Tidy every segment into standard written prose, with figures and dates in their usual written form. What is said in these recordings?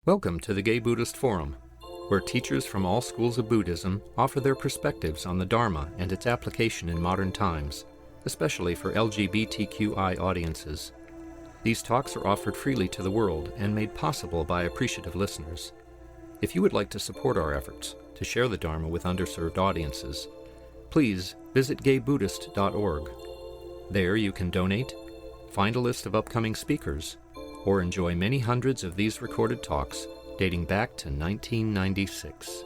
Welcome to the Gay Buddhist Forum, where teachers from all schools of Buddhism offer their perspectives on the Dharma and its application in modern times, especially for LGBTQI audiences. These talks are offered freely to the world and made possible by appreciative listeners. If you would like to support our efforts to share the Dharma with underserved audiences, please visit gaybuddhist.org. There you can donate, find a list of upcoming speakers, or enjoy many hundreds of these recorded talks dating back to 1996.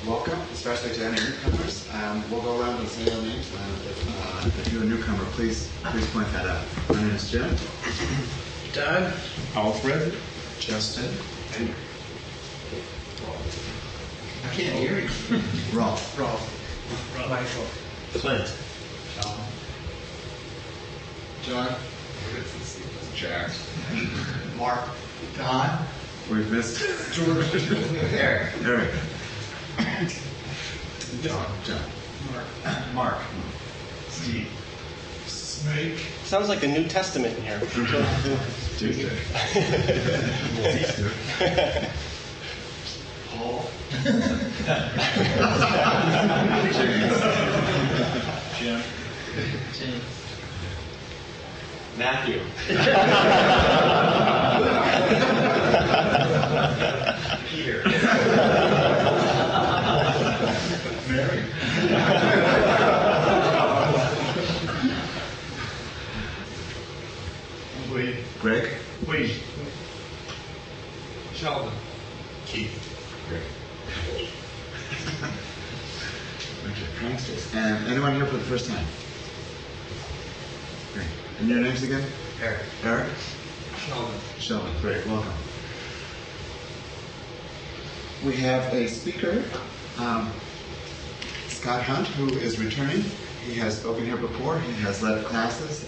Welcome, especially to any newcomers. We'll go around and say our names. If you're a newcomer, please point that out. My name is Jim. Doug. Alfred. Justin. And I can't hear you. Rolf. Michael. Clint. John. Jack. Mark. Don. We've missed George. Eric. John. Mark. Steve. Snake. Sounds like the New Testament here. Tuesday. Easter. Paul. Jim. Matthew. Peter. Mary. Wade. Greg. Wade. Sheldon. Keith. Richard Francis. And anyone here for the first time? Great. And your names again? Eric? Sheldon. Great. Welcome. We have a speaker, Scott Hunt, who is returning. He has spoken here before. He has led classes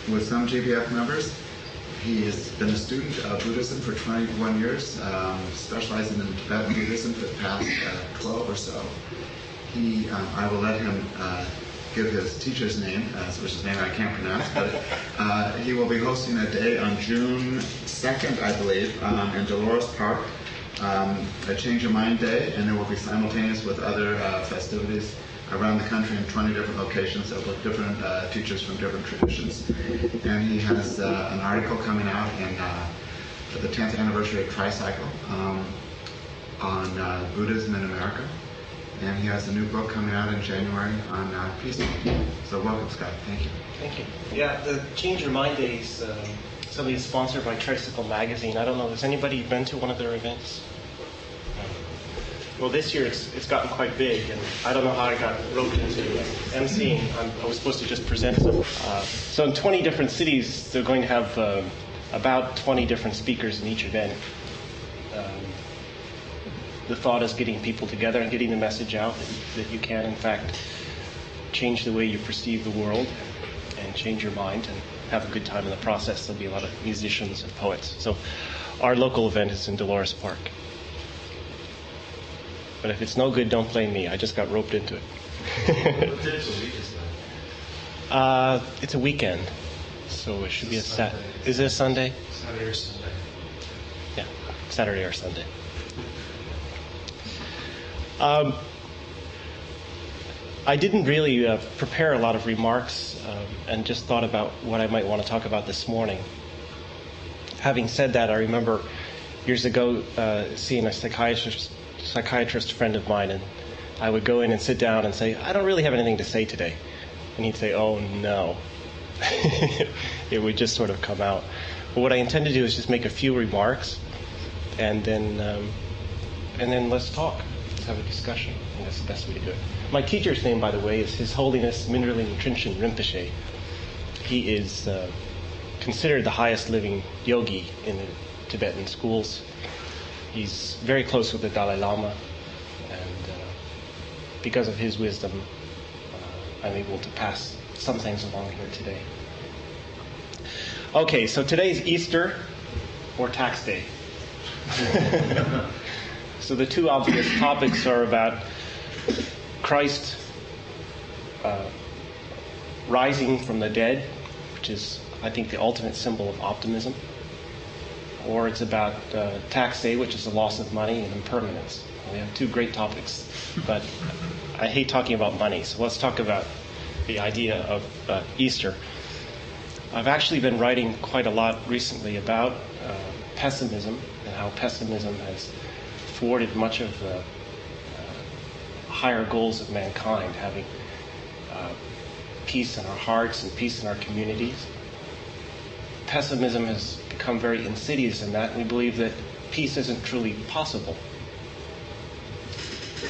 with some GBF members. He has been a student of Buddhism for 21 years, specializing in Tibetan Buddhism for the past 12 or so. I will let him give his teacher's name, which is a name I can't pronounce, but he will be hosting a day on June 2nd, I believe, in Dolores Park, a Change Your Mind Day, and it will be simultaneous with other festivities around the country in 20 different locations with different teachers from different traditions. And he has an article coming out in the 10th anniversary of Tricycle on Buddhism in America. And he has a new book coming out in January on peace. So welcome, Scott. Thank you. Thank you. Yeah, the Change Your Mind Days, something is sponsored by Tricycle Magazine. I don't know, has anybody been to one of their events? Well, this year it's gotten quite big, and I don't know how I got roped into emceeing. I was supposed to just present some. So in 20 different cities, they're going to have about 20 different speakers in each event. The thought is getting people together and getting the message out that you can, in fact, change the way you perceive the world and change your mind and have a good time in the process. There'll be a lot of musicians and poets. So our local event is in Dolores Park. But if it's no good, don't blame me. I just got roped into it. What day of the week is that? It's a weekend, so it should be a Saturday. Is it a Sunday? Saturday or Sunday. Yeah, Saturday or Sunday. I didn't really prepare a lot of remarks and just thought about what I might want to talk about this morning. Having said that, I remember years ago seeing a psychiatrist friend of mine, and I would go in and sit down and say, I don't really have anything to say today. And he'd say, oh no. It would just sort of come out. But what I intend to do is just make a few remarks and then let's talk. Let's have a discussion. I think that's the best way to do it. My teacher's name, by the way, is His Holiness Minderling Trinchen Rinpoche. He is considered the highest living yogi in the Tibetan schools. He's very close with the Dalai Lama, and because of his wisdom, I'm able to pass some things along here today. Okay, so today's Easter, or tax day. So the two obvious topics are about Christ rising from the dead, which is, I think, the ultimate symbol of optimism, or it's about taxé, which is the loss of money, and impermanence. We have two great topics, but I hate talking about money, so let's talk about the idea of Easter. I've actually been writing quite a lot recently about pessimism and how pessimism has thwarted much of the higher goals of mankind, having peace in our hearts and peace in our communities. Pessimism has become very insidious in that we believe that peace isn't truly possible.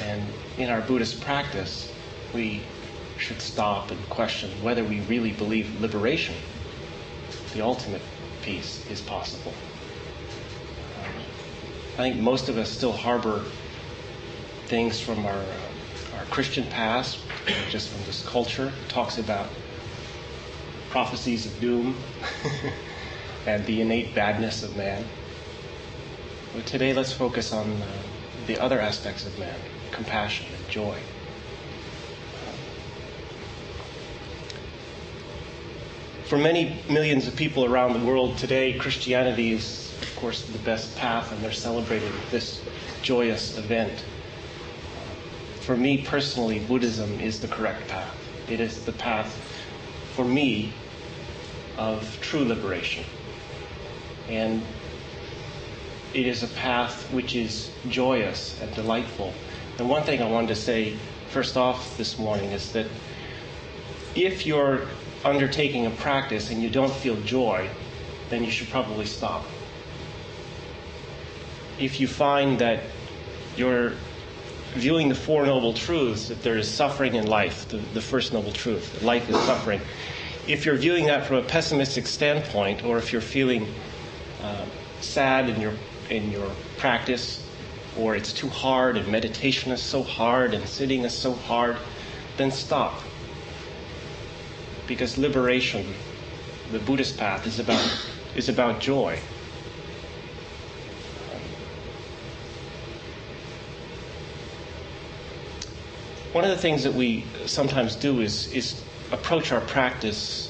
And in our Buddhist practice, we should stop and question whether we really believe liberation, the ultimate peace, is possible. I think most of us still harbor things from our Christian past, just from this culture. It talks about prophecies of doom and the innate badness of man. But today, let's focus on the other aspects of man, compassion and joy. For many millions of people around the world today, Christianity is, of course, the best path, and they're celebrating this joyous event. For me personally, Buddhism is the correct path. It is the path, for me, of true liberation. And it is a path which is joyous and delightful. And one thing I wanted to say first off this morning is that if you're undertaking a practice and you don't feel joy, then you should probably stop. If you find that you're viewing the Four Noble Truths, that there is suffering in life, the first noble truth, that life is suffering, if you're viewing that from a pessimistic standpoint, or if you're feeling sad in your practice, or it's too hard and meditation is so hard and sitting is so hard, then stop. Because liberation, the Buddhist path, is about joy. One of the things that we sometimes do is approach our practice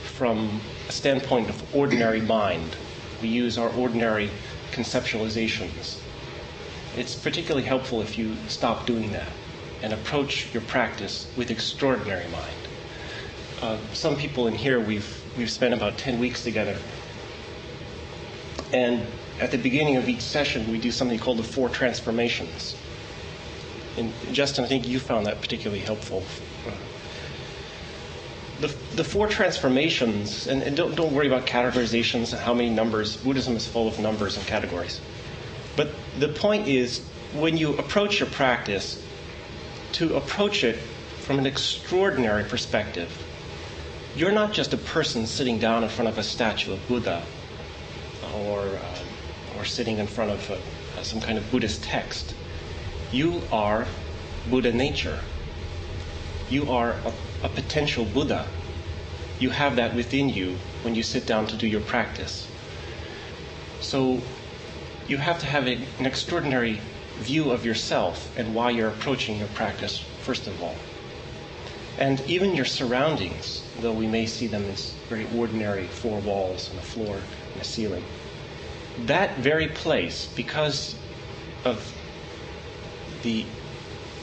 from a standpoint of ordinary mind. We use our ordinary conceptualizations. It's particularly helpful if you stop doing that and approach your practice with extraordinary mind. Some people in here, we've spent about 10 weeks together. And at the beginning of each session, we do something called the Four Transformations. And Justin, I think you found that particularly helpful. The Four Transformations, and don't worry about categorizations and how many numbers. Buddhism is full of numbers and categories. But the point is, when you approach your practice, to approach it from an extraordinary perspective. You're not just a person sitting down in front of a statue of Buddha or sitting in front of some kind of Buddhist text. You are Buddha nature. You are a potential Buddha. You have that within you when you sit down to do your practice. So you have to have an extraordinary view of yourself and why you're approaching your practice, first of all. And even your surroundings, though we may see them as very ordinary, four walls and a floor and a ceiling, that very place, because of the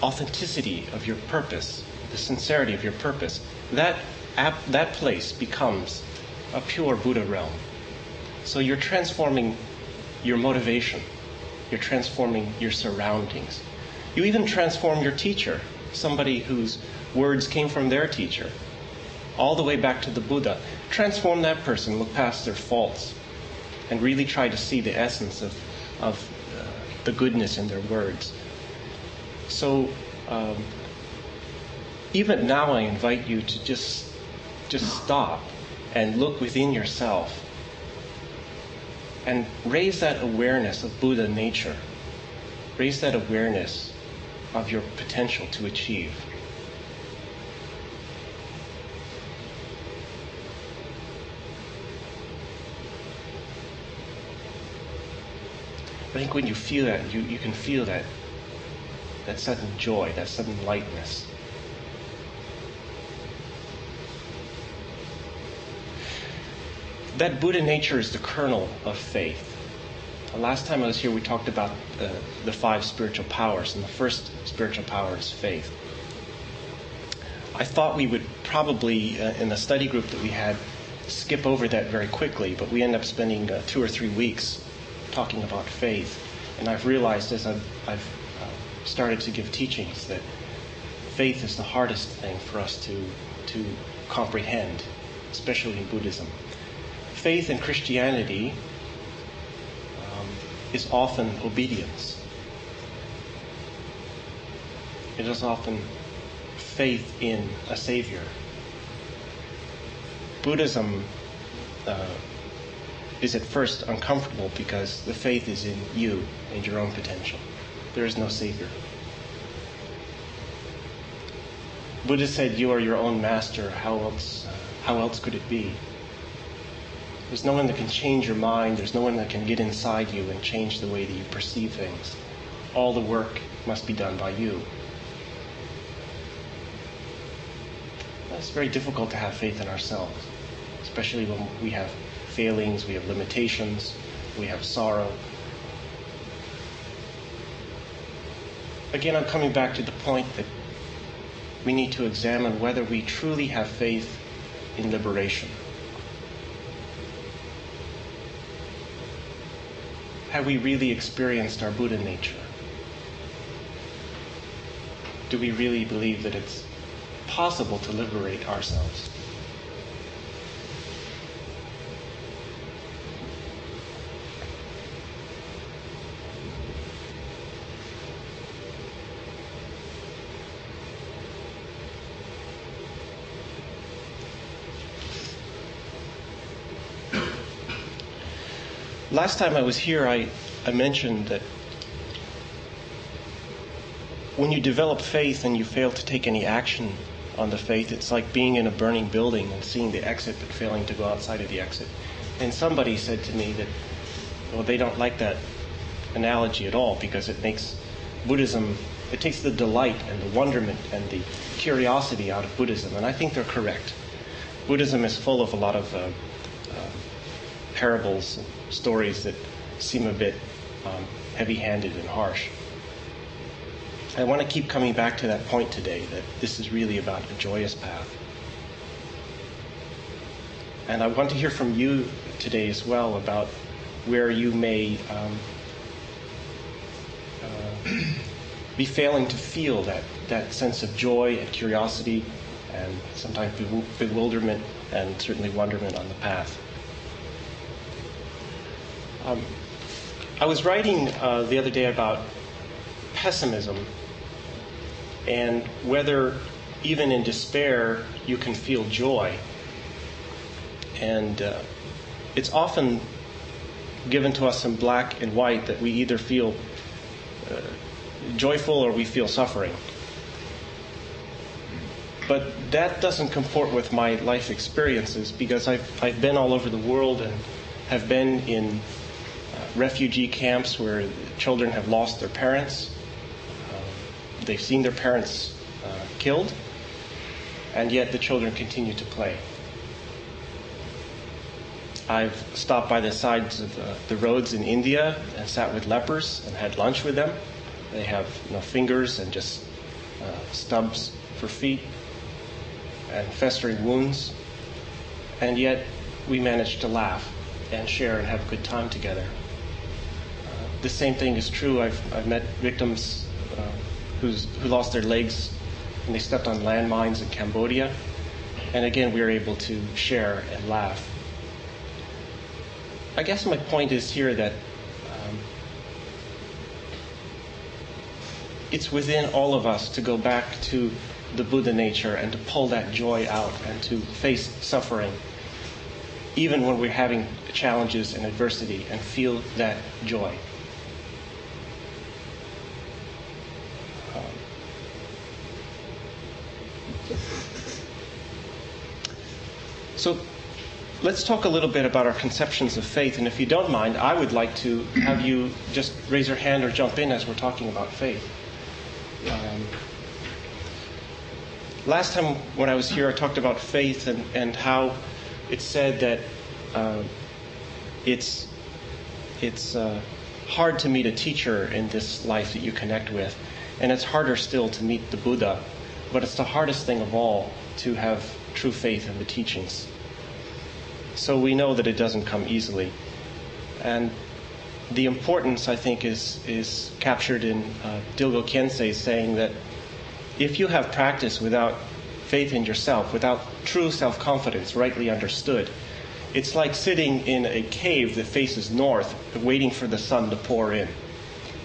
authenticity of your purpose, the sincerity of your purpose, that place becomes a pure Buddha realm. So you're transforming your motivation. You're transforming your surroundings. You even transform your teacher, somebody whose words came from their teacher, all the way back to the Buddha. Transform that person, look past their faults, and really try to see the essence of the goodness in their words. So even now I invite you to just stop and look within yourself and raise that awareness of Buddha nature. Raise that awareness of your potential to achieve. I think when you feel that, you can feel that sudden joy, that sudden lightness. that Buddha nature is the kernel of faith. Last time I was here, we talked about the 5 spiritual powers, and the first spiritual power is faith. I thought we would probably, in the study group that we had, skip over that very quickly, but we end up spending 2 or 3 weeks talking about faith. And I've realized as I've started to give teachings that faith is the hardest thing for us to comprehend, especially in Buddhism. Faith in Christianity is often obedience. It is often faith in a savior. Buddhism is at first uncomfortable because the faith is in you and your own potential. There is no savior. Buddha said, "You are your own master. How else could it be?" There's no one that can change your mind. There's no one that can get inside you and change the way that you perceive things. All the work must be done by you. It's very difficult to have faith in ourselves, especially when we have failings, we have limitations, we have sorrow. Again, I'm coming back to the point that we need to examine whether we truly have faith in liberation. Have we really experienced our Buddha nature? Do we really believe that it's possible to liberate ourselves? Last time I was here, I mentioned that when you develop faith and you fail to take any action on the faith, it's like being in a burning building and seeing the exit but failing to go outside of the exit. And somebody said to me that, well, they don't like that analogy at all because it makes Buddhism, it takes the delight and the wonderment and the curiosity out of Buddhism. And I think they're correct. Buddhism is full of a lot of parables and stories that seem a bit heavy-handed and harsh. I want to keep coming back to that point today, that this is really about a joyous path. And I want to hear from you today as well about where you may be failing to feel that sense of joy and curiosity and sometimes bewilderment and certainly wonderment on the path. I was writing the other day about pessimism and whether even in despair you can feel joy. And it's often given to us in black and white that we either feel joyful or we feel suffering. But that doesn't comport with my life experiences because I've been all over the world and have been in refugee camps where children have lost their parents. They've seen their parents killed, and yet the children continue to play. I've stopped by the sides of the roads in India and sat with lepers and had lunch with them. They have no fingers and just stubs for feet and festering wounds, and yet we manage to laugh and share and have a good time together. The same thing is true. I've met victims who lost their legs and they stepped on landmines in Cambodia. And again, we were able to share and laugh. I guess my point is here that it's within all of us to go back to the Buddha nature and to pull that joy out and to face suffering, even when we're having challenges and adversity, and feel that joy. So let's talk a little bit about our conceptions of faith. And if you don't mind, I would like to have you just raise your hand or jump in as we're talking about faith. Last time when I was here, I talked about faith and how it said that it's hard to meet a teacher in this life that you connect with, and it's harder still to meet the Buddha, but it's the hardest thing of all to have true faith in the teachings. So we know that it doesn't come easily. And the importance, I think, is captured in Dilgo Khyentse saying that if you have practice without faith in yourself, without true self-confidence, rightly understood, it's like sitting in a cave that faces north, waiting for the sun to pour in.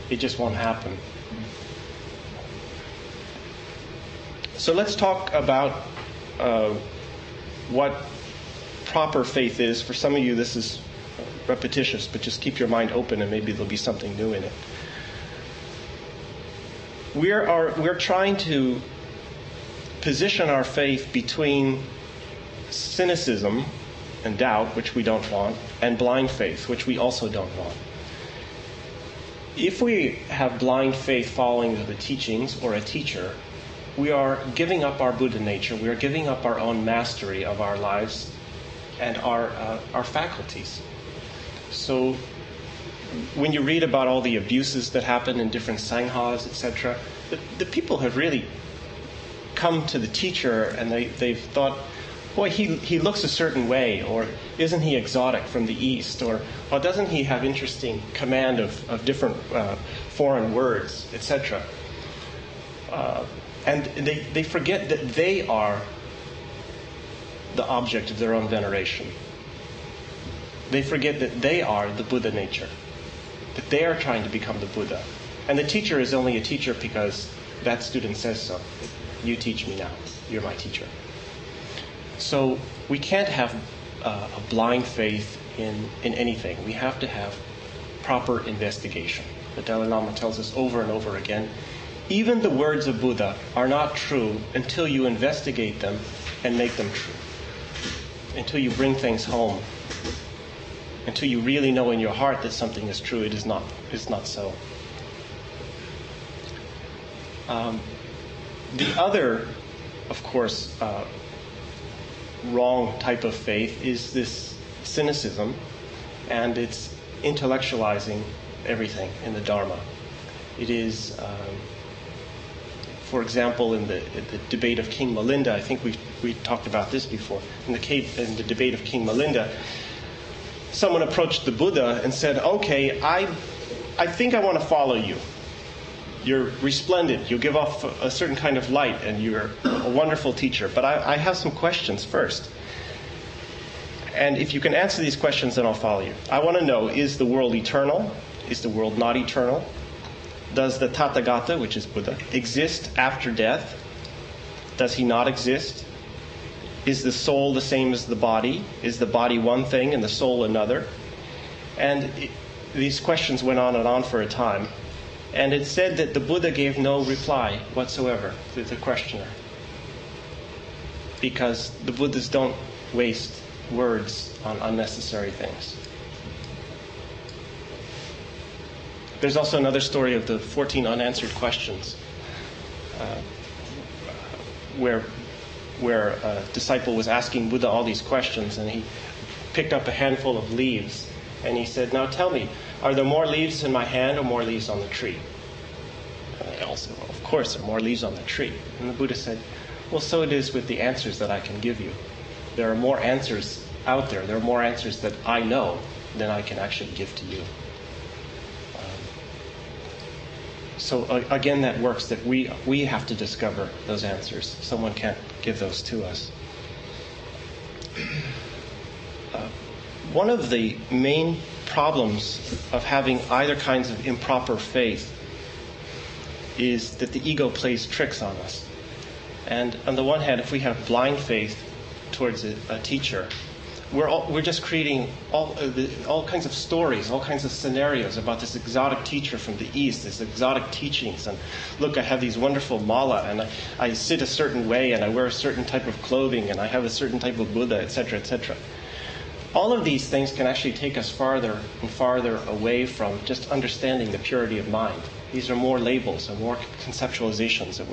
It just won't happen. So let's talk about what proper faith is. For some of you, this is repetitious, but just keep your mind open and maybe there'll be something new in it. We're trying to position our faith between cynicism and doubt, which we don't want, and blind faith, which we also don't want. If we have blind faith following the teachings or a teacher, we are giving up our Buddha nature. We are giving up our own mastery of our lives and our faculties. So when you read about all the abuses that happen in different sanghas, etc., the people have really come to the teacher and they've thought, boy, he looks a certain way, or isn't he exotic from the East, or doesn't he have interesting command of different foreign words, etc. And they forget that they are the object of their own veneration. They forget that they are the Buddha nature, that they are trying to become the Buddha. And the teacher is only a teacher because that student says so. You teach me now. You're my teacher. So we can't have a blind faith in anything. We have to have proper investigation. The Dalai Lama tells us over and over again, even the words of Buddha are not true until you investigate them and make them true. Until you bring things home. Until you really know in your heart that something is true, it's not so. The other, of course, wrong type of faith is this cynicism, and it's intellectualizing everything in the Dharma. It is, for example, in the debate of King Milinda, I think we talked about this before. In the debate of King Milinda, someone approached the Buddha and said, okay, I think I want to follow you. You're resplendent. You give off a certain kind of light, and you're a wonderful teacher. But I have some questions first. And if you can answer these questions, then I'll follow you. I want to know, is the world eternal? Is the world not eternal? Does the Tathagata, which is Buddha, exist after death? Does he not exist? Is the soul the same as the body? Is the body one thing and the soul another? And these questions went on and on for a time. And it said that the Buddha gave no reply whatsoever to the questioner. Because the Buddhas don't waste words on unnecessary things. There's also another story of the 14 unanswered questions, where a disciple was asking Buddha all these questions, and he picked up a handful of leaves, and he said, now tell me, are there more leaves in my hand or more leaves on the tree? And they all said, well, of course, there are more leaves on the tree. And the Buddha said, well, so it is with the answers that I can give you. There are more answers out there. There are more answers that I know than I can actually give to you. So again, that works, that we have to discover those answers. Someone can't give those to us. One of the main problems of having either kinds of improper faith is that the ego plays tricks on us. And on the one hand, if we have blind faith towards a teacher, we're just creating all kinds of stories, all kinds of scenarios about this exotic teacher from the East, this exotic teachings. And look, I have these wonderful mala, and I sit a certain way, and I wear a certain type of clothing, and I have a certain type of Buddha, etc., etc. All of these things can actually take us farther and farther away from just understanding the purity of mind. These are more labels and more conceptualizations that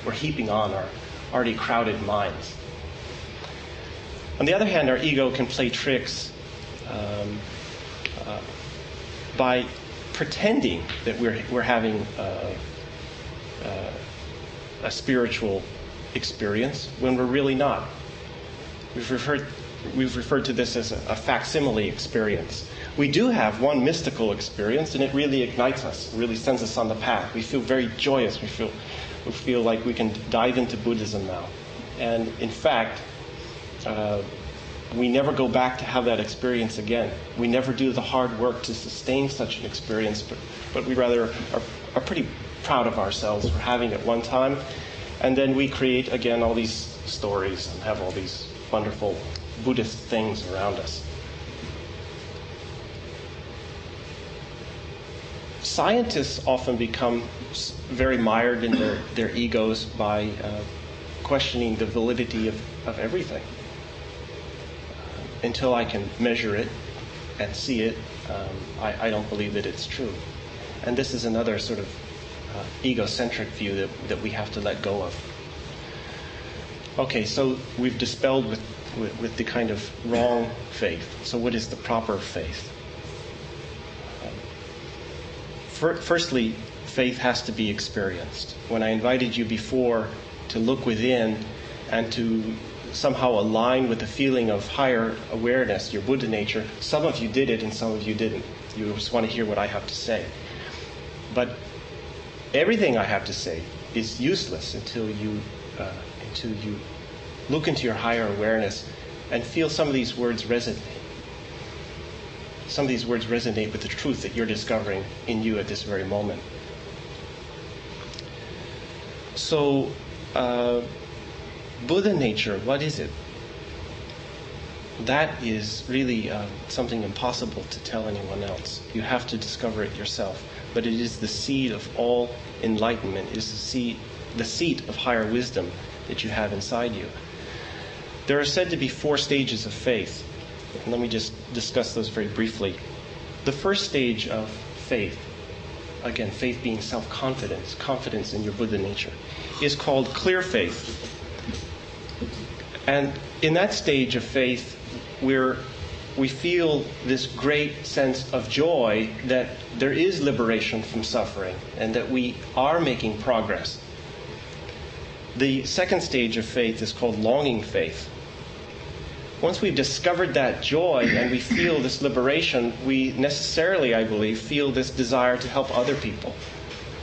we're heaping on our already crowded minds. On the other hand, our ego can play tricks by pretending that we're having a spiritual experience when we're really not. We've referred to this as a facsimile experience. We do have one mystical experience, and it really ignites us, really sends us on the path. We feel very joyous. We feel like we can dive into Buddhism now. And in fact, we never go back to have that experience again. We never do the hard work to sustain such an experience, but we rather are pretty proud of ourselves for having it one time. And then we create, again, all these stories and have all these wonderful Buddhist things around us. Scientists often become very mired in their egos by questioning the validity of everything. Until I can measure it and see it, I don't believe that it's true. And this is another sort of egocentric view that we have to let go of. Okay, so we've dispelled with the kind of wrong faith. So what is the proper faith? Firstly, faith has to be experienced. When I invited you before to look within and to somehow align with the feeling of higher awareness, your Buddha nature, some of you did it and some of you didn't. You just want to hear what I have to say. But everything I have to say is useless until you look into your higher awareness and feel some of these words resonate. Some of these words resonate with the truth that you're discovering in you at this very moment. So, Buddha nature, what is it? That is really something impossible to tell anyone else. You have to discover it yourself. But it is the seed of all enlightenment. It is the seat of higher wisdom that you have inside you. There are said to be 4 stages of faith. And let me just discuss those very briefly. The first stage of faith, again, faith being self-confidence, confidence in your Buddha nature, is called clear faith. And in that stage of faith, we feel this great sense of joy that there is liberation from suffering and that we are making progress. The second stage of faith is called longing faith. Once we've discovered that joy and we feel this liberation, we necessarily, I believe, feel this desire to help other people.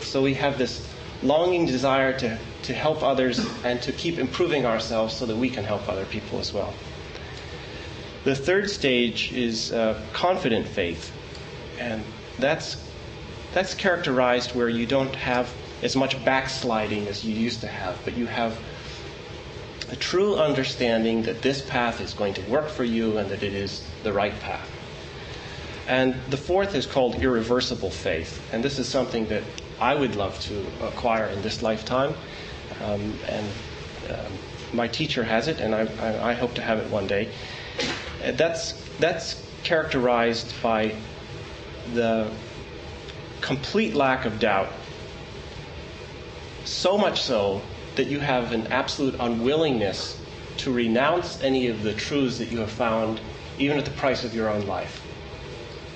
So we have this longing desire to help others and to keep improving ourselves so that we can help other people as well. The third stage is confident faith. And that's characterized where you don't have as much backsliding as you used to have, but you have a true understanding that this path is going to work for you and that it is the right path. And the fourth is called irreversible faith. And this is something that I would love to acquire in this lifetime. My teacher has it, and I hope to have it one day. That's characterized by the complete lack of doubt. So much so that you have an absolute unwillingness to renounce any of the truths that you have found, even at the price of your own life.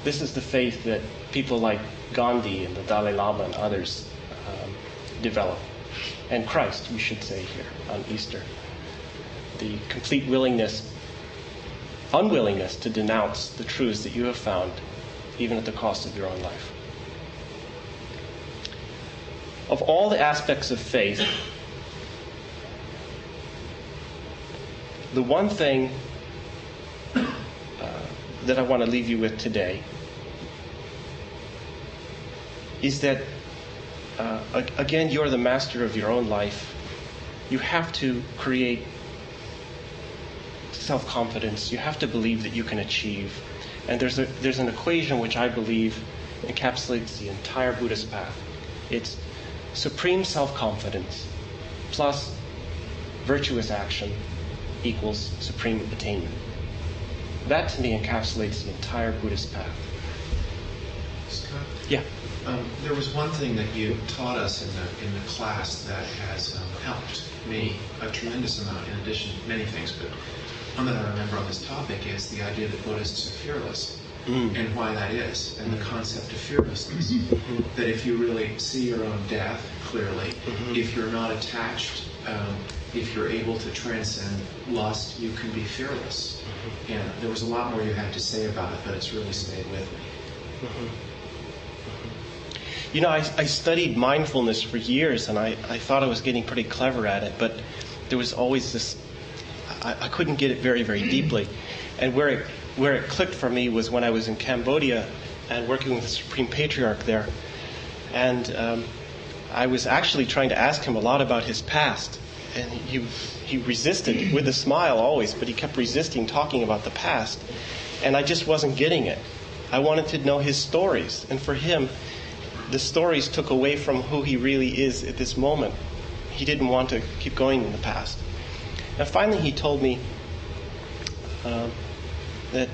This is the faith that people like Gandhi and the Dalai Lama and others develop. And Christ, we should say here on Easter. The complete unwillingness to denounce the truths that you have found, even at the cost of your own life. Of all the aspects of faith, the one thing that I want to leave you with today is that, again, you're the master of your own life. You have to create self-confidence. You have to believe that you can achieve. And there's an equation which I believe encapsulates the entire Buddhist path. It's supreme self-confidence plus virtuous action equals supreme attainment. That, to me, encapsulates the entire Buddhist path. Scott? Yeah. There was one thing that you taught us in the class that has helped me a tremendous amount, in addition to many things, but that I remember on this topic is the idea that Buddhists are fearless, and why that is, and the concept of fearlessness. That if you really see your own death clearly, if you're not attached, if you're able to transcend lust, you can be fearless. And there was a lot more you had to say about it, but it's really stayed with me. You know, I studied mindfulness for years, and I thought I was getting pretty clever at it, but there was always this, I couldn't get it very, very deeply. And where it clicked for me was when I was in Cambodia and working with the Supreme Patriarch there. And I was actually trying to ask him a lot about his past. And he resisted, with a smile always, but he kept resisting talking about the past. And I just wasn't getting it. I wanted to know his stories. And for him, the stories took away from who he really is at this moment. He didn't want to keep going in the past. And finally he told me that,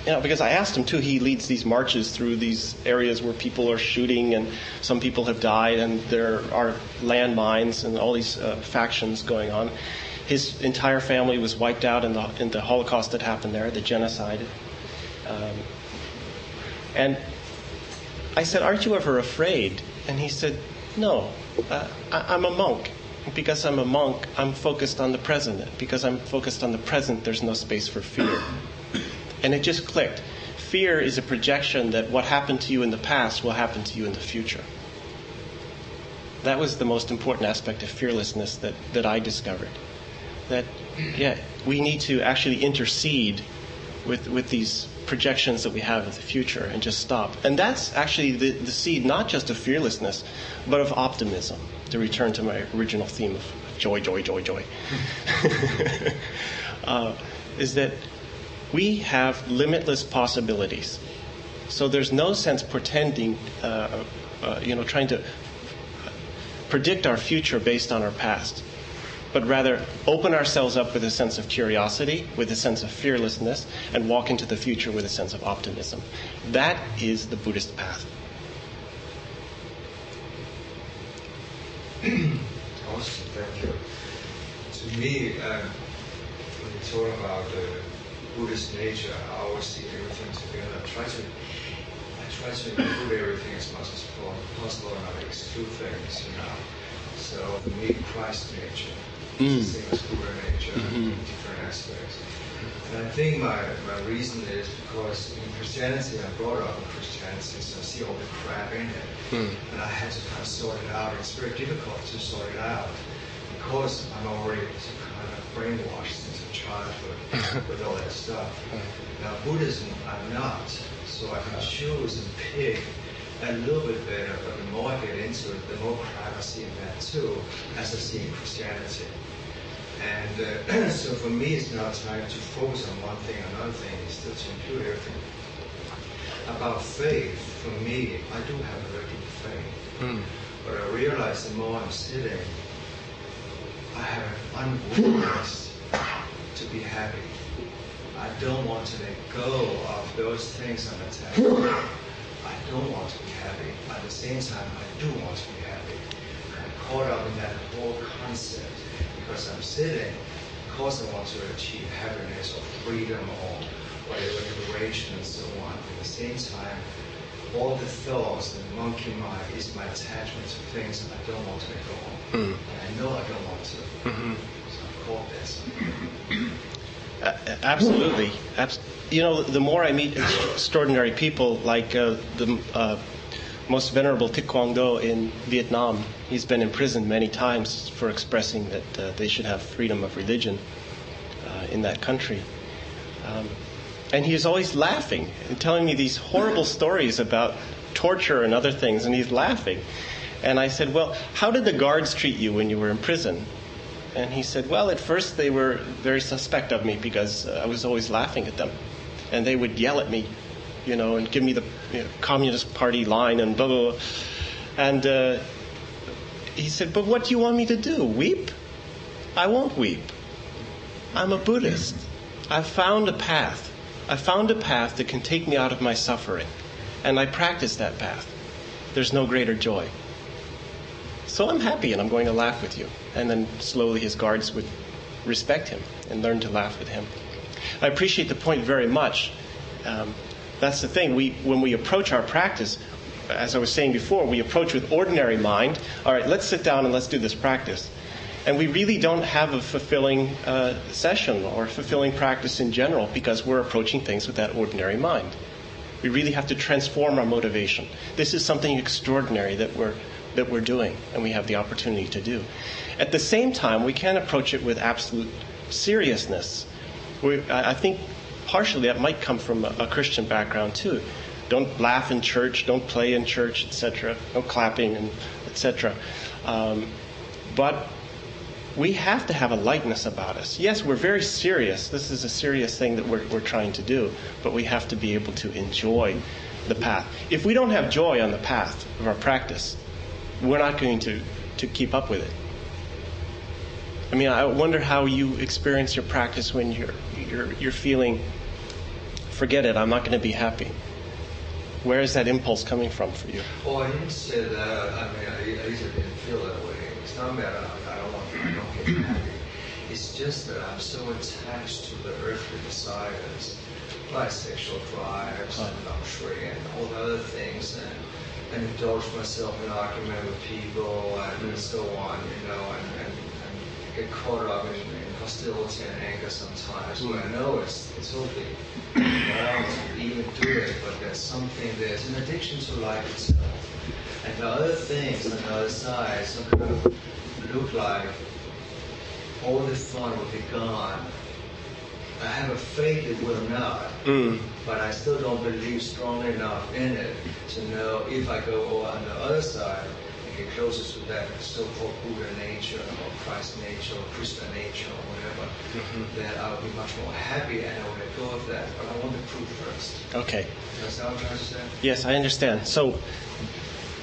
because I asked him too, he leads these marches through these areas where people are shooting and some people have died and there are landmines and all these factions going on. His entire family was wiped out in the Holocaust that happened there, the genocide. And I said, "Aren't you ever afraid?" And he said, "No, I'm a monk. Because I'm a monk, I'm focused on the present. Because I'm focused on the present, there's no space for fear." And it just clicked. Fear is a projection that what happened to you in the past will happen to you in the future. That was the most important aspect of fearlessness that I discovered. That, we need to actually intercede with these projections that we have of the future and just stop. And that's actually the seed, not just of fearlessness, but of optimism, to return to my original theme of joy, joy, joy, joy. Is that we have limitless possibilities. So there's no sense pretending, trying to predict our future based on our past, but rather open ourselves up with a sense of curiosity, with a sense of fearlessness, and walk into the future with a sense of optimism. That is the Buddhist path. Awesome, thank you. To me, when you talk about Buddhist nature, I always see everything together. I try to include everything as much as possible and not exclude things, So for me, Christ nature is the same as Buddha nature in different aspects. And I think my reason is because in Christianity, I'm brought up in Christianity, so I see all the crap in it. And I had to kind of sort it out. It's very difficult to sort it out because I'm already kind of brainwashed since childhood with all that stuff. Now Buddhism, I'm not, so I can choose and pick a little bit better, but the more I get into it, the more crap I see in that too, as I see in Christianity. And so for me, it's not time to focus on one thing or another thing, it's still to include everything. About faith, for me, I do have a very deep faith. But I realize the more I'm sitting, I have an unwillingness to be happy. I don't want to let go of those things I'm attached to. I don't want to be happy. At the same time, I do want to be happy. I'm caught up in that whole concept because I'm sitting, because I want to achieve happiness or freedom or whatever, liberation and so on. At the same time, all the thoughts, the monkey mind is my attachment to things I don't want to let go of. And I know I don't want to. So I'm caught there. Absolutely. The more I meet extraordinary people, like the most venerable Thích Quang Do in Vietnam, he's been imprisoned many times for expressing that they should have freedom of religion in that country. And he is always laughing and telling me these horrible stories about torture and other things, and he's laughing. And I said, "Well, how did the guards treat you when you were in prison?" And he said, "Well, at first they were very suspect of me because I was always laughing at them. And they would yell at me, and give me the Communist Party line and blah, blah, blah." And he said, "But what do you want me to do? Weep? I won't weep. I'm a Buddhist. I've found a path. I found a path that can take me out of my suffering. And I practice that path. There's no greater joy. So I'm happy and I'm going to laugh with you." And then slowly his guards would respect him and learn to laugh with him. I appreciate the point very much. That's the thing. When we approach our practice, as I was saying before, we approach with ordinary mind. All right, let's sit down and let's do this practice. And we really don't have a fulfilling session or fulfilling practice in general because we're approaching things with that ordinary mind. We really have to transform our motivation. This is something extraordinary that we're doing and we have the opportunity to do. At the same time, we can approach it with absolute seriousness. I think partially that might come from a Christian background too. Don't laugh in church, don't play in church, etc. No clapping, and etc. But we have to have a lightness about us. Yes, we're very serious. This is a serious thing that we're trying to do, but we have to be able to enjoy the path. If we don't have joy on the path of our practice, we're not going to keep up with it. I mean, I wonder how you experience your practice when you're feeling, forget it, I'm not going to be happy. Where is that impulse coming from for you? Oh, I didn't say that. I mean, I usually didn't feel that way. It's not that I don't get happy. It's just that I'm so attached to the earthly desires, like sexual drives and luxury and all the other things, and indulge myself in argument with people and so on, and get caught up in hostility and anger sometimes. When I know it's totally wrong to even do it, but there's an addiction to life itself. And the other things on the other side, some kind of look like all the fun will be gone. I have a faith it will not, but I still don't believe strongly enough in it to know if I go on the other side and get closer to that so-called Buddha nature or Christ nature or Krishna nature or whatever, then I will be much more happy and I will let go of that. But I want the proof first. Okay. That's what I'm trying to say? Yes, I understand. So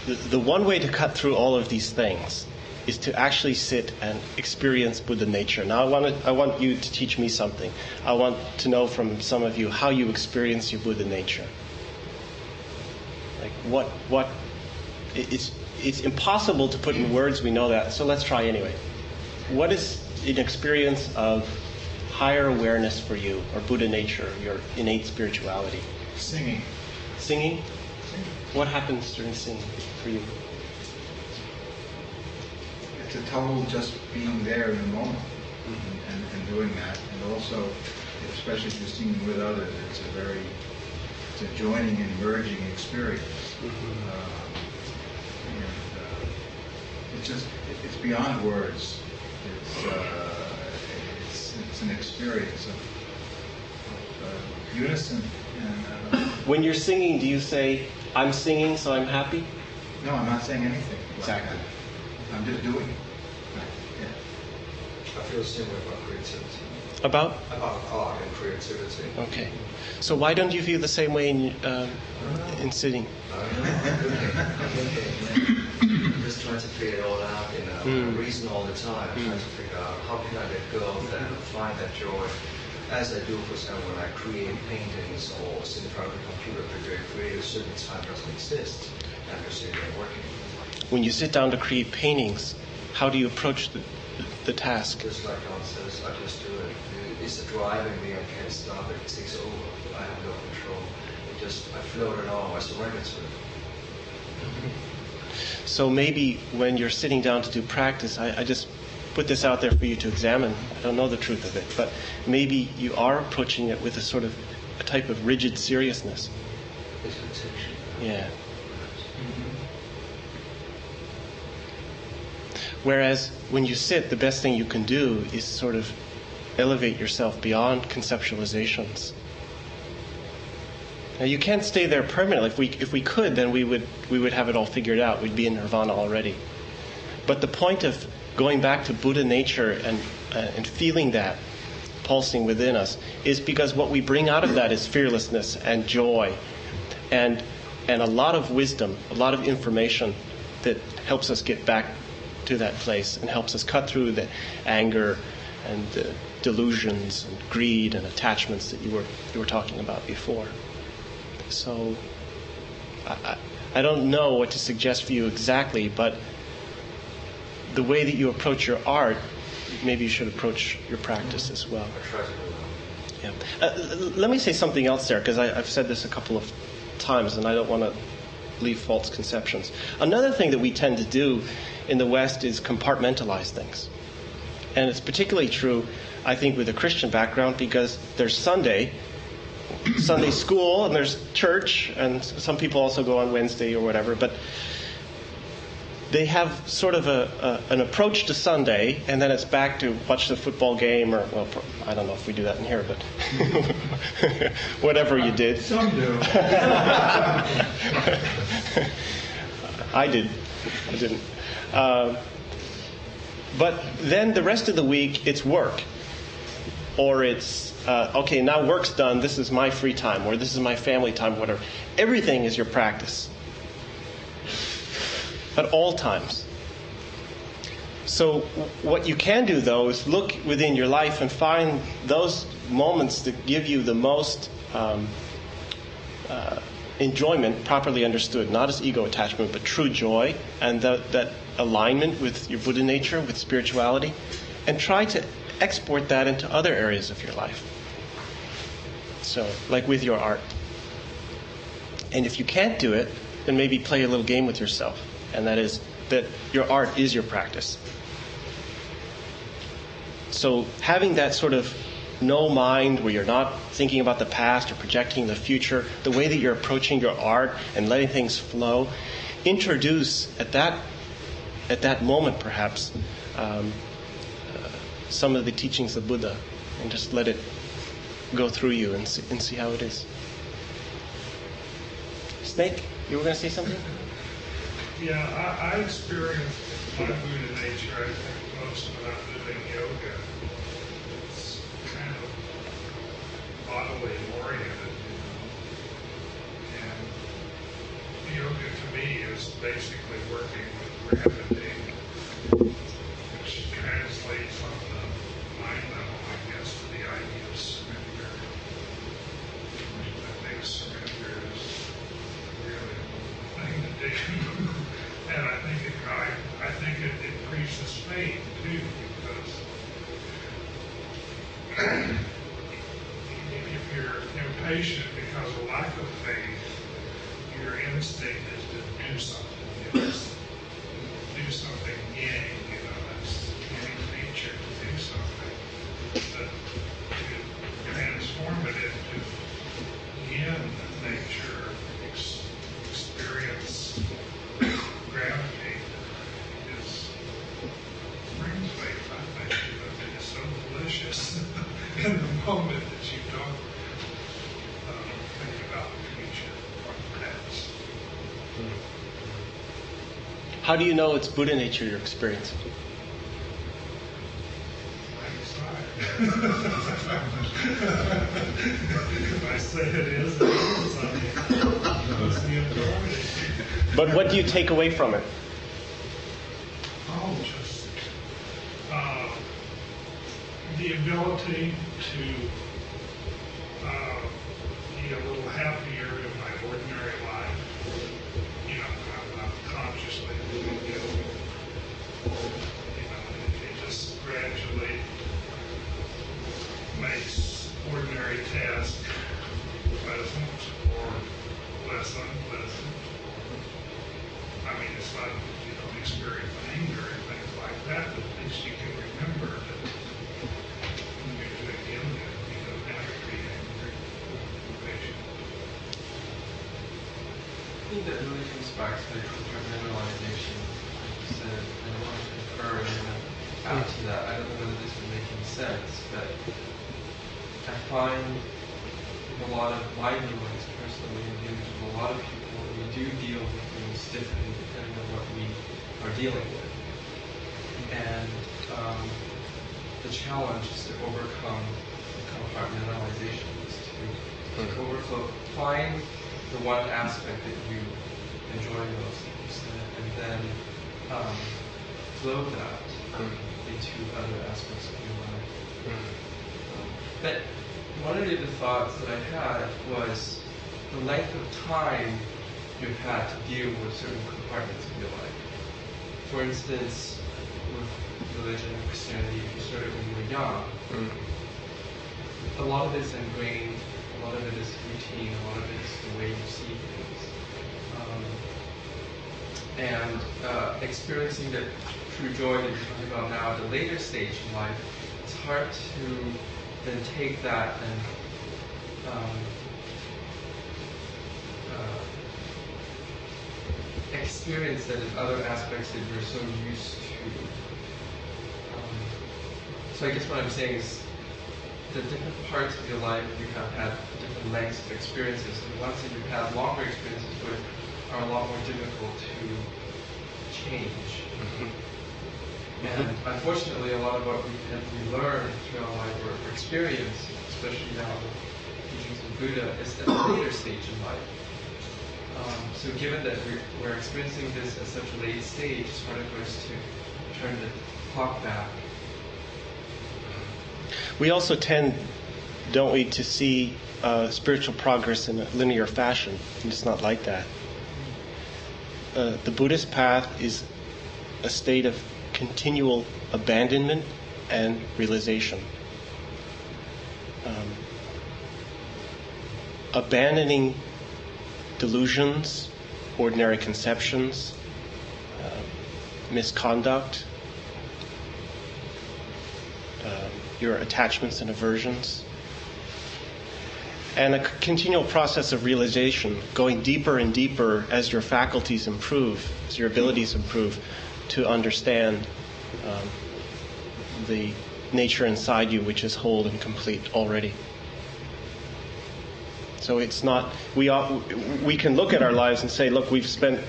the one way to cut through all of these things is to actually sit and experience Buddha nature. Now I want you to teach me something. I want to know from some of you how you experience your Buddha nature. Like what it's impossible to put in words, we know that, so let's try anyway. What is an experience of higher awareness for you, or Buddha nature, your innate spirituality? Singing. Singing? What happens during singing for you? It's a total just being there in the moment and doing that. And also, especially if you're singing with others, it's a joining and merging experience. It's beyond words. It's an experience of unison. And, when you're singing, do you say, I'm singing, so I'm happy? no, I'm not saying anything. Exactly. I'm just doing it. I feel the same way about creativity. About Art and creativity. Okay. So why don't you feel the same way in sitting? I'm just trying to figure it all out, reason all the time, trying to figure out how can I let go of that and find that joy. As I do, for example, when I create paintings or sit in front of a computer to very creative, certain time doesn't exist. I'm just sitting there working. When you sit down to create paintings, how do you approach the task? Just like John says, I just do it. It's driving me, I can't stop it, it takes over. I have no control. I float along, I surrender to it. So maybe when you're sitting down to do practice, I just put this out there for you to examine. I don't know the truth of it, but maybe you are approaching it with a type of rigid seriousness. Expectation. Yeah. Whereas when you sit, the best thing you can do is sort of elevate yourself beyond conceptualizations. Now you can't stay there permanently. If we could, then we would have it all figured out. We'd be in nirvana already. But the point of going back to Buddha nature and feeling that pulsing within us is because what we bring out of that is fearlessness and joy and a lot of wisdom, a lot of information that helps us get back to that place and helps us cut through the anger and the delusions and greed and attachments that you were talking about before. So I don't know what to suggest for you exactly, but the way that you approach your art maybe you should approach your practice as well. I try to do that. Yeah. Let me say something else there, because I've said this a couple of times, and I don't want to leave false conceptions. Another thing that we tend to do in the West is compartmentalize things. And it's particularly true, I think, with a Christian background, because there's Sunday school, and there's church, and some people also go on Wednesday or whatever, but they have sort of an approach to Sunday, and then it's back to watch the football game, or, well, I don't know if we do that in here, but whatever you did. Some do. I did. I didn't. But then the rest of the week, it's work. Or it's, okay, now work's done, this is my free time, or this is my family time, whatever. Everything is your practice. At all times. So what you can do, though, is look within your life and find those moments that give you the most enjoyment, properly understood, not as ego attachment, but true joy, and that alignment with your Buddha nature, with spirituality, and try to export that into other areas of your life. So, like with your art. And if you can't do it, then maybe play a little game with yourself. And that is that your art is your practice. So having that sort of no mind where you're not thinking about the past or projecting the future, the way that you're approaching your art and letting things flow, introduce at that moment perhaps some of the teachings of Buddha, and just let it go through you and see how it is. Snake, you were going to say something? Yeah, I experienced my Buddha nature, I think, most when I'm doing yoga. It's kind of bodily oriented, and yoga to me is basically working with gravity, which translates on the mind level, I guess, to the idea of surrender. I think surrender is really the thing to do. And I think it increases faith too, because if you're impatient because of lack of faith, your instinct is to do something. Do something yang, that's yang nature to do something. But to transform it into yin nature, experience gravity brings faith, I think, because it is so delicious in the moment that you don't think about the future or the past. How do you know it's Buddha nature you're experiencing? If I say it is, it is. That's the authority. But what do you take away from it? Oh, just the ability to be a little happier in my ordinary life. I'm not consciously doing it. It just gradually makes ordinary tasks pleasant or less unpleasant. I mean, it's not that you don't experience anger and things like that, but at least you can remember that when you're doing yoga, you don't have to be angry or patient. I think that really comes back to the compartmentalization, like you said, and I want to concur and add to that. I don't know whether this is making sense, but I find with a lot of my dealings personally and dealings with a lot of people, we do deal with things differently depending on what we are dealing with. And the challenge is to overcome the compartmentalization, is to overflow, find the one aspect that you enjoy most, and then flow that into other aspects of your life. But one of the thoughts that I had was the length of time you've had to deal with certain compartments of your life. For instance, with religion and Christianity, if you started when you were young, a lot of it is ingrained, a lot of it is routine, a lot of it is the way you see things. And experiencing the true joy that you're talking about now at a later stage in life, it's hard to then take that and experience that in other aspects that you're so used to. So I guess what I'm saying is the different parts of your life you have had different lengths of experiences, and the ones that you've had longer experiences with are a lot more difficult to change. And unfortunately, a lot of what we learn through our life or experience, especially now the teachings of Buddha, is at a later stage in life. So given that we're experiencing this at such a late stage, it's harder for us to turn the clock back. We also tend, don't we, to see spiritual progress in a linear fashion. And it's not like that. The Buddhist path is a state of continual abandonment and realization. Abandoning delusions, ordinary conceptions, misconduct, your attachments and aversions, and a continual process of realization, going deeper and deeper as your faculties improve, as your abilities improve, to understand the nature inside you, which is whole and complete already. So it's not, we can look at our lives and say, look, we've spent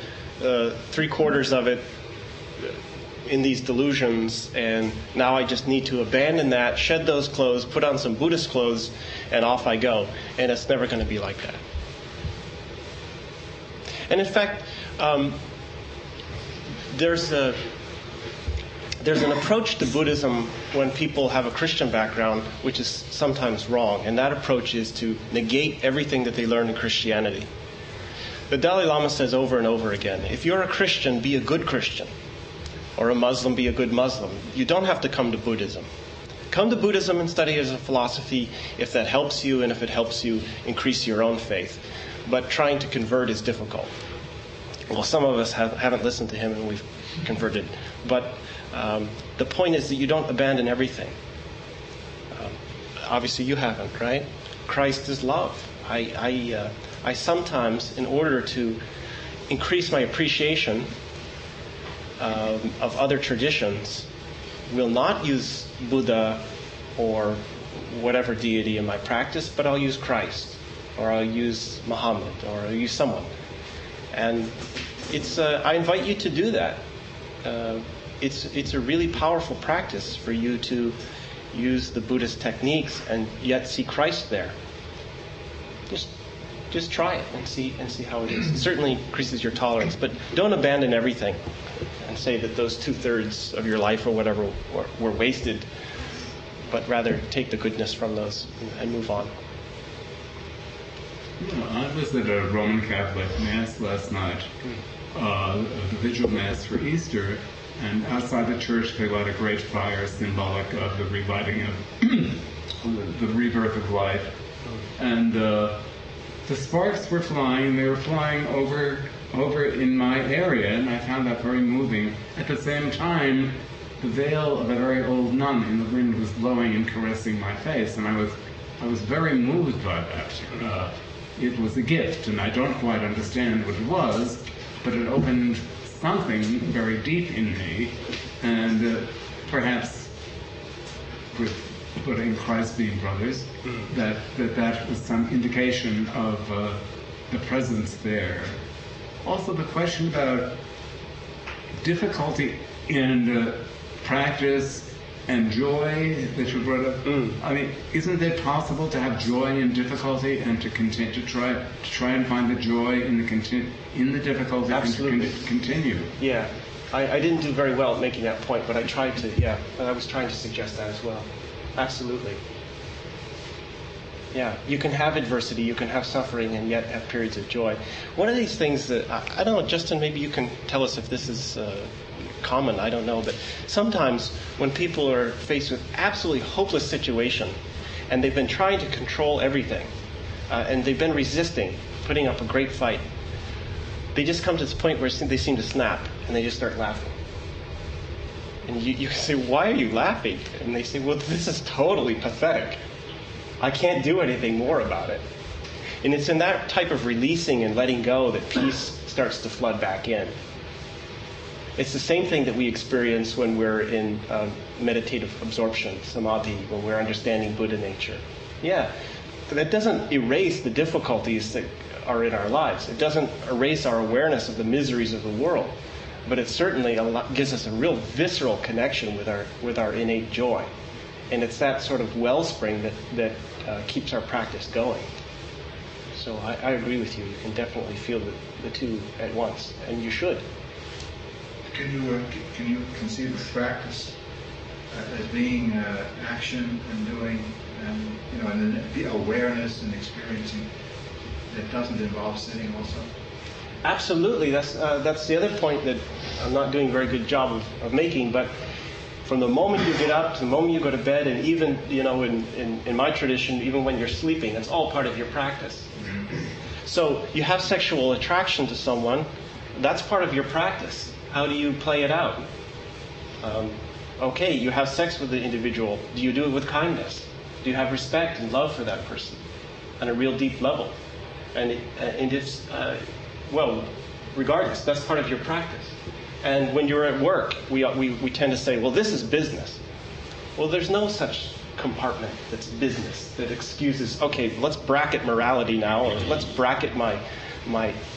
3/4 of it in these delusions, and now I just need to abandon that, shed those clothes, put on some Buddhist clothes, and off I go. And it's never going to be like that. And in fact, there's an approach to Buddhism when people have a Christian background, which is sometimes wrong, and that approach is to negate everything that they learn in Christianity. The Dalai Lama says over and over again, if you're a Christian, be a good Christian. Or a Muslim, be a good Muslim. You don't have to come to Buddhism. Come to Buddhism and study it as a philosophy if that helps you and if it helps you increase your own faith. But trying to convert is difficult. Well, some of us haven't listened to him and we've converted. But the point is that you don't abandon everything. Obviously you haven't, right? Christ is love. I sometimes, in order to increase my appreciation of other traditions, will not use Buddha or whatever deity in my practice, but I'll use Christ, or I'll use Muhammad, or I'll use someone. And it's I invite you to do that. It's a really powerful practice for you to use the Buddhist techniques and yet see Christ there. Just try it and see how it is. It certainly increases your tolerance, but don't abandon everything and say that those 2/3 of your life or whatever were wasted, but rather take the goodness from those and move on. I was at a Roman Catholic Mass last night, the Vigil Mass for Easter, and outside the church they lit a great fire symbolic of the relighting of the rebirth of life. And the sparks were flying. They were flying over in my area, and I found that very moving. At the same time, the veil of a very old nun in the wind was blowing and caressing my face, and I was very moved by that. It was a gift, and I don't quite understand what it was, but it opened something very deep in me, and perhaps with Buddha and Christ being brothers, that was some indication of the presence there. Also, the question about difficulty in practice and joy that you brought up. I mean, isn't it possible to have joy in difficulty and to try and find the joy in the difficulty? Absolutely. And to continue? Yeah, I didn't do very well at making that point, but I tried to. Yeah, I was trying to suggest that as well. Absolutely. Yeah, you can have adversity, you can have suffering, and yet have periods of joy. One of these things that, I don't know, Justin, maybe you can tell us if this is common, I don't know, but sometimes when people are faced with absolutely hopeless situation and they've been trying to control everything and they've been resisting, putting up a great fight, they just come to this point where they seem to snap and they just start laughing. And you say, why are you laughing? And they say, well, this is totally pathetic. I can't do anything more about it. And it's in that type of releasing and letting go that peace starts to flood back in. It's the same thing that we experience when we're in meditative absorption, samadhi, when we're understanding Buddha nature. Yeah, that doesn't erase the difficulties that are in our lives. It doesn't erase our awareness of the miseries of the world, but it certainly gives us a real visceral connection with our innate joy. And it's that sort of wellspring that keeps our practice going. So I agree with you. You can definitely feel the two at once, and you should. Can you conceive of practice as being action and doing, and then the awareness and experiencing that doesn't involve sitting also? Absolutely. That's the other point that I'm not doing a very good job of making. But from the moment you get up to the moment you go to bed, and even in my tradition, even when you're sleeping, that's all part of your practice. So you have sexual attraction to someone, that's part of your practice. How do you play it out? Okay, you have sex with the individual. Do you do it with kindness? Do you have respect and love for that person on a real deep level? And it's, regardless, that's part of your practice. And when you're at work, we tend to say, well, this is business. Well, there's no such compartment that's business that excuses, okay, let's bracket morality now, or let's bracket my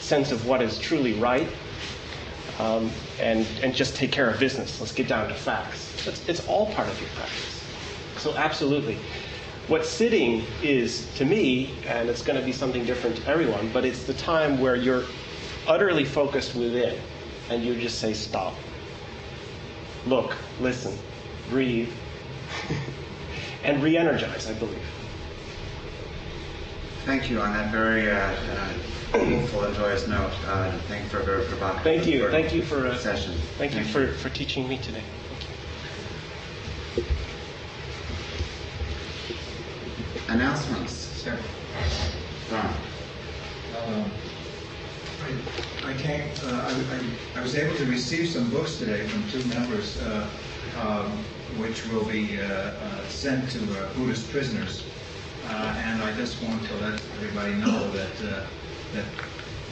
sense of what is truly right, and just take care of business. Let's get down to facts. It's all part of your practice. So absolutely. What sitting is to me, and it's going to be something different to everyone, but it's the time where you're utterly focused within, and you just say, stop. Look, listen, breathe, and re-energize, I believe. Thank you on that very hopeful and joyous note. Thank you for a very provocative Thank you. Thank you for session. Thank you for teaching me today. Thank you. Announcements. Sure. Don. I was able to receive some books today from two members, which will be sent to Buddhist prisoners. And I just want to let everybody know that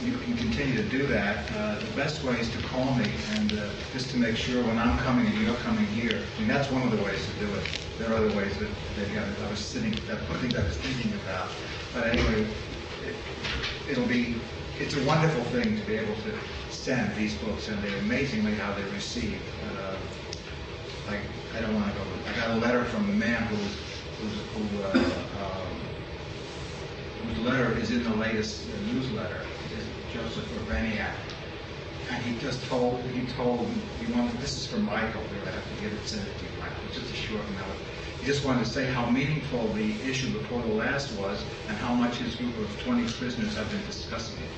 you can continue to do that. The best way is to call me, and just to make sure when I'm coming and you're coming here. I mean, that's one of the ways to do it. There are other ways that I was thinking about. But anyway, it's a wonderful thing to be able to send these books, and they're amazingly how they're received. I don't want to go. I got a letter from a man whose letter is in the latest newsletter. Is Joseph Urbaniak, and he wanted. This is from Michael. I have to give it to you, Michael. Just a short note. He just wanted to say how meaningful the issue before the last was, and how much his group of 20 prisoners have been discussing it.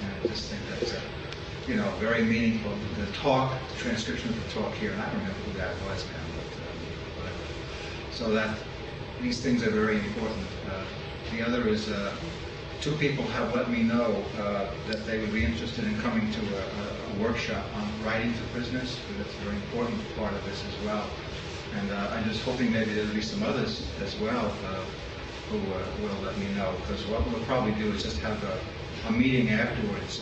And I just think that's very meaningful. The transcription of the talk here, and I don't remember who that was now, but whatever. So that these things are very important. The other is two people have let me know that they would be interested in coming to a workshop on writing to prisoners. That's a very important part of this as well. And I'm just hoping maybe there'll be some others as well who will let me know, because what we'll probably do is just have a meeting afterwards,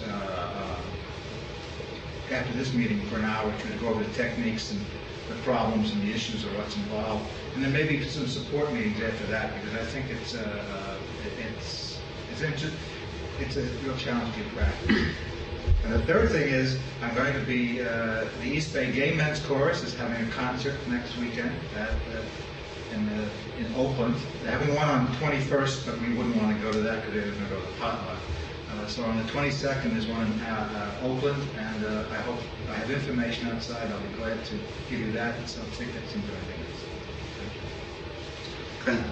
after this meeting for an hour to go over the techniques and the problems and the issues of what's involved, and then maybe some support meetings after that, because I think it's a real challenge to practice. And the third thing is, I'm going to be, the East Bay Gay Men's Chorus is having a concert next weekend in Oakland. They're having one on the 21st, but we wouldn't want to go to that because they're going to go to the potluck. So on the 22nd there's one in Oakland, and I hope I have information outside. I'll be glad to give you that, and some tickets and everything else.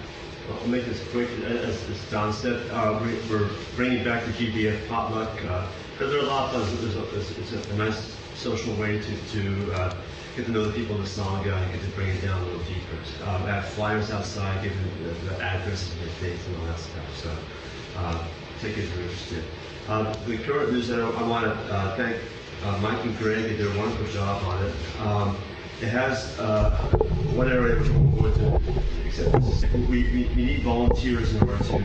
I'll make this quick. As Don said, we're bringing back the GBF potluck because there are a lot of it's a nice social way to get to know the people in the Sangha and get to bring it down a little deeper. I have flyers outside giving the addresses and the dates and all that stuff. So take it if you're interested. The current newsletter, I want to thank Mike and Greg. They did a wonderful job on it. It has one area which we'll go into, except we need volunteers in order to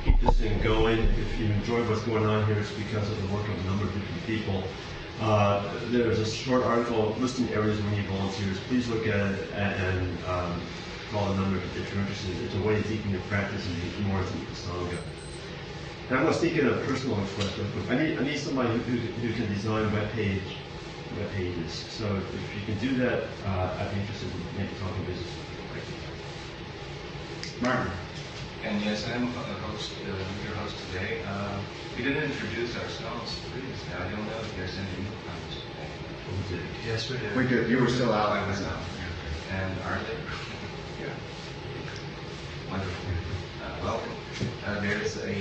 keep this thing going. If you enjoy what's going on here, it's because of the work of a number of different people. There's a short article listing areas we need volunteers. Please look at it and call the number if you're interested. It's a way to deepen your practice and get more into the Sangha. And I'm going to speak in a personal request. I need somebody who can design web pages. So if you can do that, I'd be interested in maybe talking business with you. Martin. And yes, I'm your host today. We didn't introduce ourselves, please. I don't know if there's any newcomers today. We did. Yes, we did. We did. You were still out. I was out. And are they? Yeah. Wonderful. Welcome. There's a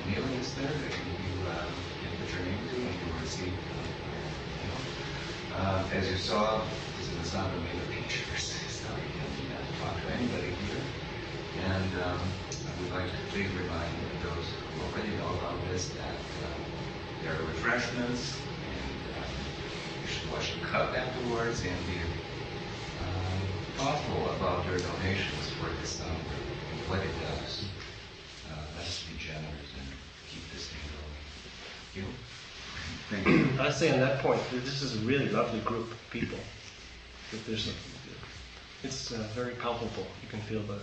mailing list there that you can put your name to and you will receive. As you saw, this is not a made of pictures, so you can talk to anybody here. And I would like to please remind those who already know about this that there are refreshments, and you should wash your cup afterwards and be thoughtful about your donations for this summer and what it does. Let's be generous and keep this thing going. You? Thank you. I say on that point, this is a really lovely group of people. It's very palpable. You can feel the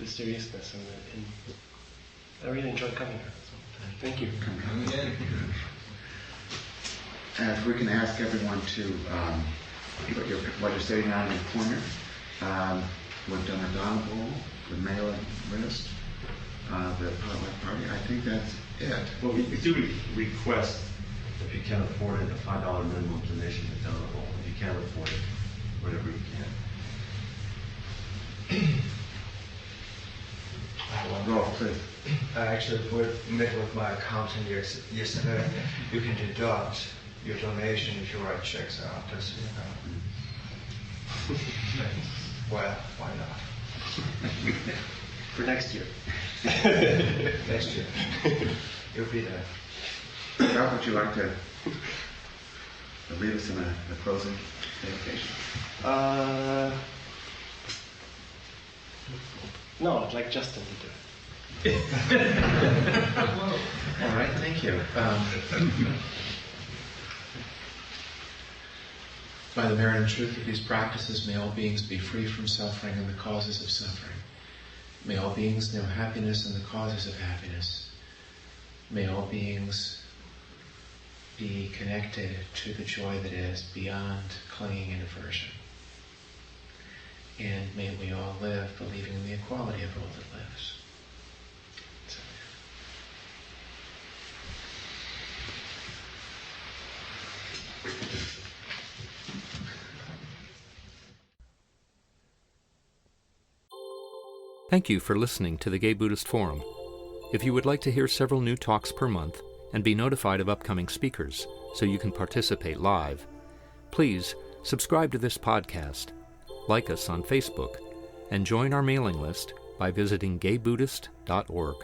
seriousness, and I really enjoy coming here. So, thank you. Come again. And if we can ask everyone to put what you're sitting on in the corner, we've done a Donna Bowl, the mailing list, the potluck party. I think that's it. Well, we do request, if you can afford it, a $5 minimum donation to Donna Bowl. If you can't afford it, whatever you can. Go, please. I actually met with my accountant yesterday. You can deduct your donation if you write checks out. Just, well, why not? For next year. Next year. You'll be there. Ralph, would you like to lead us in a closing dedication? No, I'd like Justin to do it. All right, thank you. By the merit and truth of these practices, may all beings be free from suffering and the causes of suffering. May all beings know happiness and the causes of happiness. May all beings be connected to the joy that is beyond clinging and aversion. And may we all live believing in the equality of all that lives. Thank you for listening to the Gay Buddhist Forum. If you would like to hear several new talks per month and be notified of upcoming speakers so you can participate live, please subscribe to this podcast, like us on Facebook, and join our mailing list by visiting gaybuddhist.org.